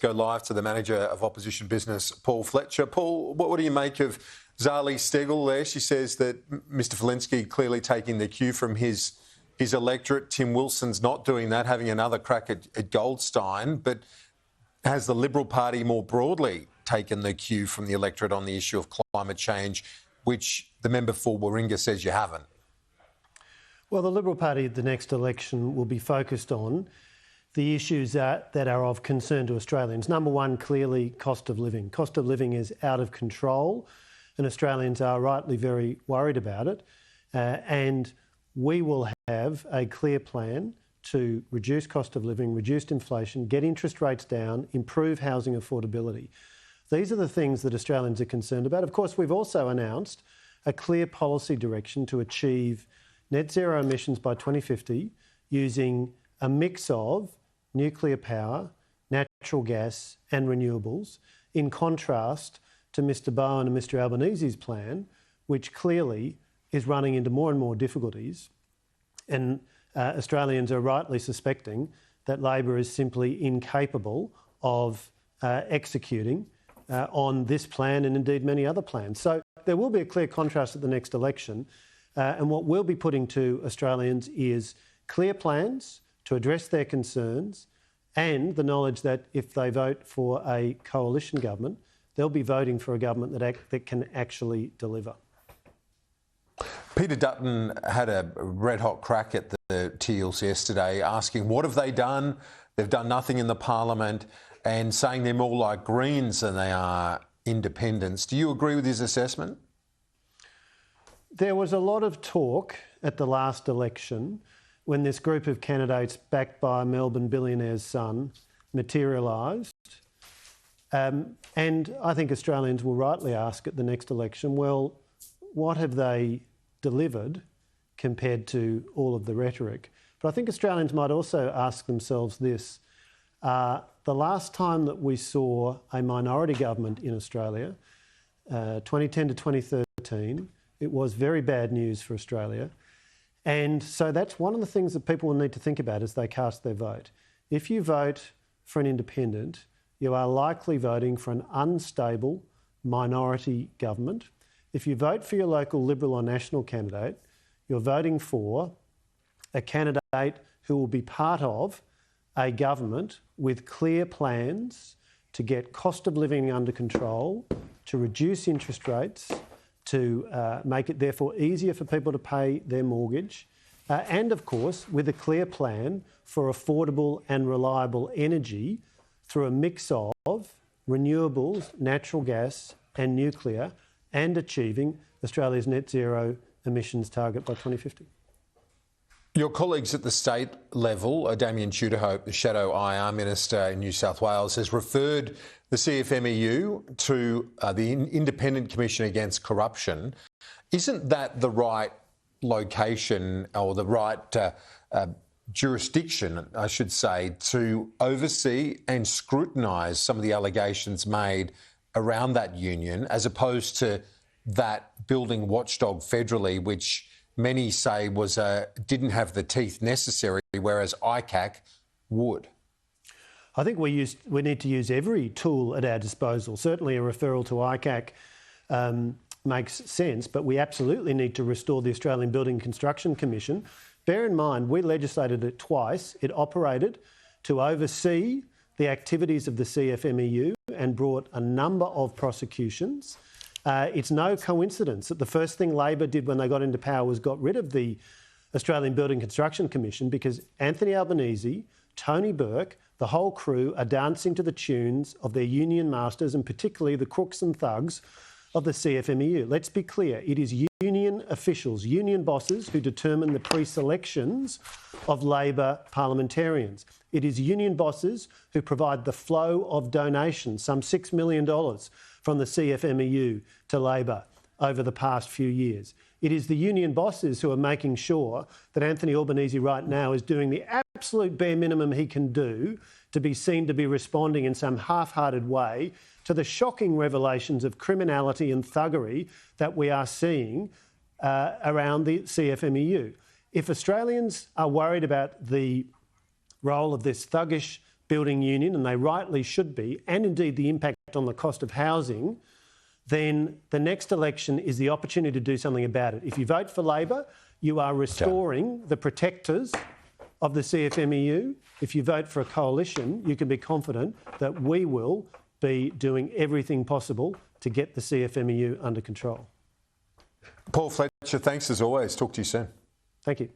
go live to the Manager of Opposition Business, Paul Fletcher. Paul, what do you make of Zali Steggall there? She says that Mr Falinski clearly taking the cue from his electorate. Tim Wilson's not doing that, having another crack at Goldstein. But has the Liberal Party more broadly taken the cue from the electorate on the issue of climate change, which the member for Warringah says you haven't? Well, the Liberal Party at the next election will be focused on the issues that are of concern to Australians. Number one, clearly, cost of living. Cost of living is out of control and Australians are rightly very worried about it. And we will have a clear plan to reduce cost of living, reduce inflation, get interest rates down, improve housing affordability. These are the things that Australians are concerned about. Of course, we've also announced a clear policy direction to achieve net zero emissions by 2050 using a mix of nuclear power, natural gas and renewables, in contrast to Mr Bowen and Mr Albanese's plan, which clearly is running into more and more difficulties. And Australians are rightly suspecting that Labor is simply incapable of executing on this plan and indeed many other plans. So there will be a clear contrast at the next election. And what we'll be putting to Australians is clear plans to address their concerns and the knowledge that if they vote for a coalition government, they'll be voting for a government that can actually deliver. Peter Dutton had a red-hot crack at the Teals yesterday, asking what have they done? They've done nothing in the parliament, and saying they're more like Greens than they are independents. Do you agree with his assessment? There was a lot of talk at the last election when this group of candidates backed by a Melbourne billionaire's son materialised. And I think Australians will rightly ask at the next election, well, what have they delivered compared to all of the rhetoric? But I think Australians might also ask themselves this. The last time that we saw a minority government in Australia, 2010 to 2013, it was very bad news for Australia. And so that's one of the things that people will need to think about as they cast their vote. If you vote for an independent, you are likely voting for an unstable minority government. If you vote for your local Liberal or National candidate, you're voting for a candidate who will be part of a government with clear plans to get cost of living under control, to reduce interest rates, to make it therefore easier for people to pay their mortgage, and of course with a clear plan for affordable and reliable energy through a mix of renewables, natural gas and nuclear, and achieving Australia's net zero emissions target by 2050. Your colleagues at the state level, Damien Tudorhope, the Shadow IR Minister in New South Wales, has referred the CFMEU to the Independent Commission Against Corruption. Isn't that the right location or the right jurisdiction, I should say, to oversee and scrutinise some of the allegations made around that union, as opposed to that building watchdog federally, which many say didn't have the teeth necessary, whereas ICAC would? I think we need to use every tool at our disposal. Certainly a referral to ICAC makes sense, but we absolutely need to restore the Australian Building and Construction Commission. Bear in mind, we legislated it twice. It operated to oversee the activities of the CFMEU and brought a number of prosecutions. It's no coincidence that the first thing Labor did when they got into power was got rid of the Australian Building and Construction Commission, because Anthony Albanese, Tony Burke, the whole crew are dancing to the tunes of their union masters, and particularly the crooks and thugs of the CFMEU. Let's be clear, it is union officials, union bosses who determine the pre-selections of Labor parliamentarians. It is union bosses who provide the flow of donations, some $6 million from the CFMEU to Labor over the past few years. It is the union bosses who are making sure that Anthony Albanese right now is doing the absolute bare minimum he can do to be seen to be responding in some half-hearted way to the shocking revelations of criminality and thuggery that we are seeing around the CFMEU. If Australians are worried about the role of this thuggish building union, and they rightly should be, and indeed the impact on the cost of housing, then the next election is the opportunity to do something about it. If you vote for Labor, you are restoring the protectors of the CFMEU. If you vote for a coalition, you can be confident that we will be doing everything possible to get the CFMEU under control. Paul Fletcher, thanks as always. Talk to you soon. Thank you.